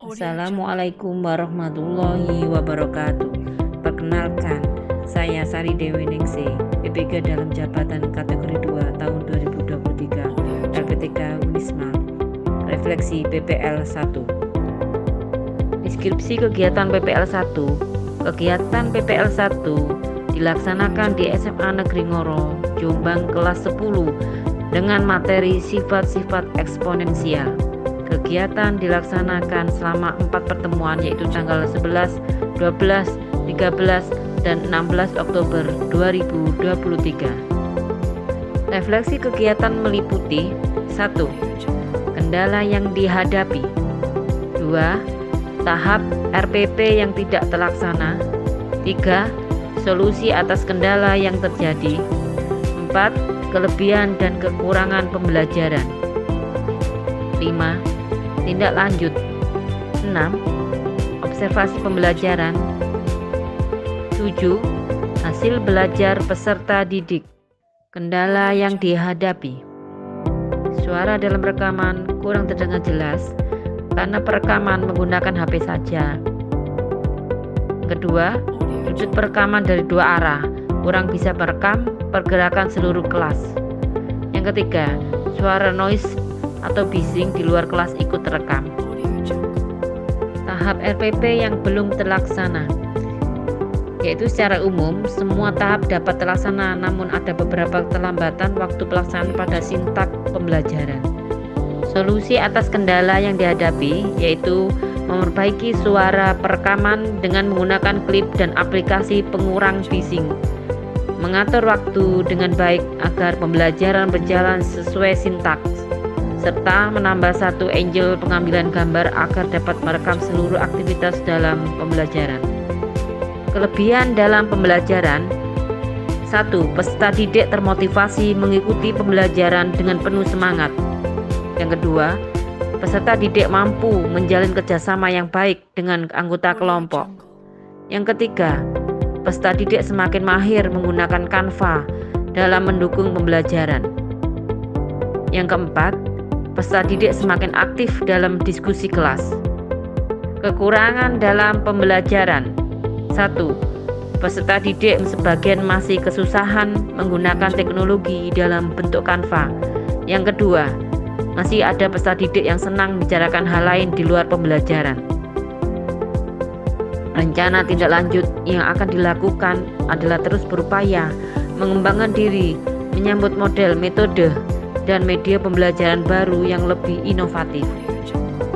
Assalamualaikum warahmatullahi wabarakatuh. Perkenalkan, saya Sari Dewi Ningsih, PPG dalam jabatan kategori 2 tahun 2023, LPTK Unisma. Refleksi PPL 1. Deskripsi kegiatan PPL 1. Kegiatan PPL 1 dilaksanakan di SMA Negeri Ngoro, Jombang kelas 10 dengan materi sifat-sifat eksponensial. Kegiatan dilaksanakan selama 4 pertemuan, yaitu tanggal 11, 12, 13, dan 16 Oktober 2023. Refleksi kegiatan meliputi 1. Kendala yang dihadapi. 2. Tahap RPP yang tidak terlaksana. 3. Solusi atas kendala yang terjadi. 4. Kelebihan dan kekurangan pembelajaran. 5. Tindak lanjut. 6. Observasi pembelajaran. 7. Hasil belajar peserta didik. Kendala yang dihadapi. Suara dalam rekaman kurang terdengar jelas karena perekaman menggunakan HP saja. Kedua, sudut perekaman dari dua arah, kurang bisa merekam pergerakan seluruh kelas. Yang ketiga, suara noise atau bising di luar kelas ikut terekam. Tahap RPP yang belum terlaksana, yaitu secara umum semua tahap dapat terlaksana, namun ada beberapa keterlambatan waktu pelaksanaan pada sintak pembelajaran. Solusi atas kendala yang dihadapi yaitu memperbaiki suara perekaman dengan menggunakan klip dan aplikasi pengurang bising, mengatur waktu dengan baik agar pembelajaran berjalan sesuai sintaks, serta menambah satu angel pengambilan gambar agar dapat merekam seluruh aktivitas dalam pembelajaran. Kelebihan dalam pembelajaran. 1. Peserta didik termotivasi mengikuti pembelajaran dengan penuh semangat. Yang kedua, peserta didik mampu menjalin kerjasama yang baik dengan anggota kelompok. Yang ketiga, peserta didik semakin mahir menggunakan Canva dalam mendukung pembelajaran. Yang keempat, peserta didik semakin aktif dalam diskusi kelas. Kekurangan dalam pembelajaran. 1. Peserta didik sebagian masih kesusahan menggunakan teknologi dalam bentuk Canva. Yang kedua, masih ada peserta didik yang senang membicarakan hal lain di luar pembelajaran. Rencana tindak lanjut yang akan dilakukan adalah terus berupaya mengembangkan diri, menyambut model, metode, dan media pembelajaran baru yang lebih inovatif,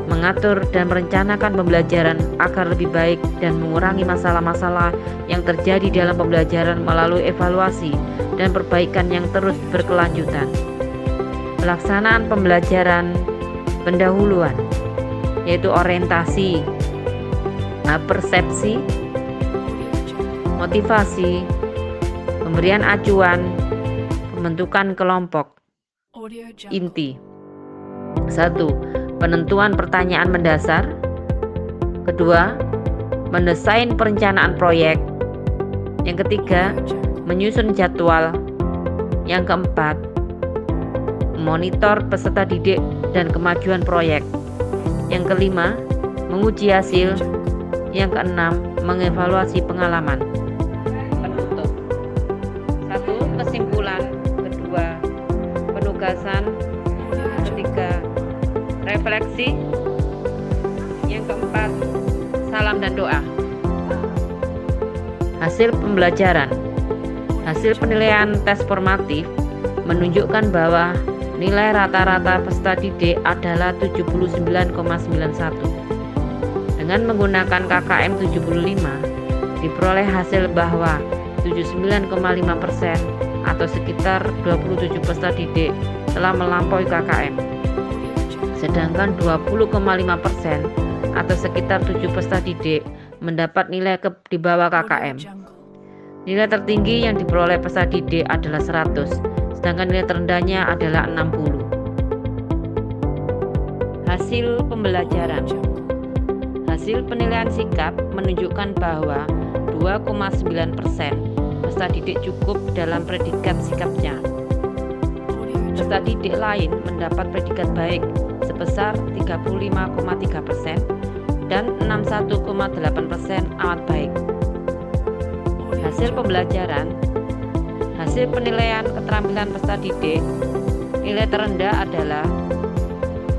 mengatur dan merencanakan pembelajaran agar lebih baik dan mengurangi masalah-masalah yang terjadi dalam pembelajaran melalui evaluasi dan perbaikan yang terus berkelanjutan. Pelaksanaan pembelajaran pendahuluan, yaitu orientasi, persepsi, motivasi, pemberian acuan, pembentukan kelompok. Inti. 1. Penentuan pertanyaan mendasar. Kedua, mendesain perencanaan proyek. Yang ketiga, menyusun jadwal. Yang keempat, monitor peserta didik dan kemajuan proyek. Yang kelima, menguji hasil. Yang keenam, mengevaluasi pengalaman. Penutup. 1. Kesimpulan. Kedua, penugasan. Ketiga, refleksi. Yang keempat, salam dan doa. Hasil pembelajaran. Hasil penilaian tes formatif menunjukkan bahwa nilai rata-rata peserta didik adalah 79,91. Dengan menggunakan KKM 75, diperoleh hasil bahwa 79,5% atau sekitar 27 peserta didik telah melampaui KKM. Sedangkan 20,5% atau sekitar 7 peserta didik mendapat nilai di bawah KKM. Nilai tertinggi yang diperoleh peserta didik adalah 100, sedangkan nilai terendahnya adalah 60. Hasil pembelajaran. Hasil penilaian sikap menunjukkan bahwa 2,9% peserta didik cukup dalam predikat sikapnya. Peserta didik lain mendapat predikat baik sebesar 35,3%, dan 61,8% amat baik. Hasil pembelajaran, hasil penilaian keterampilan peserta didik, nilai terendah adalah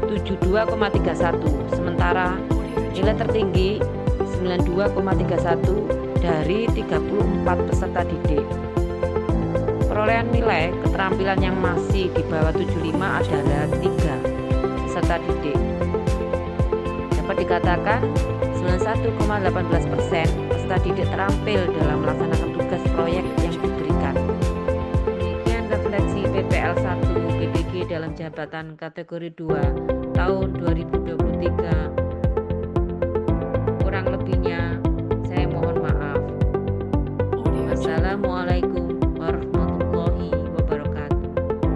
72,31, sementara nilai tertinggi 92,31 dari 34 peserta didik. Perolehan nilai keterampilan yang masih di bawah 75 adalah 3 peserta didik. Dapat dikatakan 91,18% peserta didik terampil dalam melaksanakan tugas proyek yang diberikan. Demikian refleksi PPL 1 PBG dalam jabatan kategori 2 tahun 2023. Kurang lebihnya saya mohon maaf. Wassalamualaikum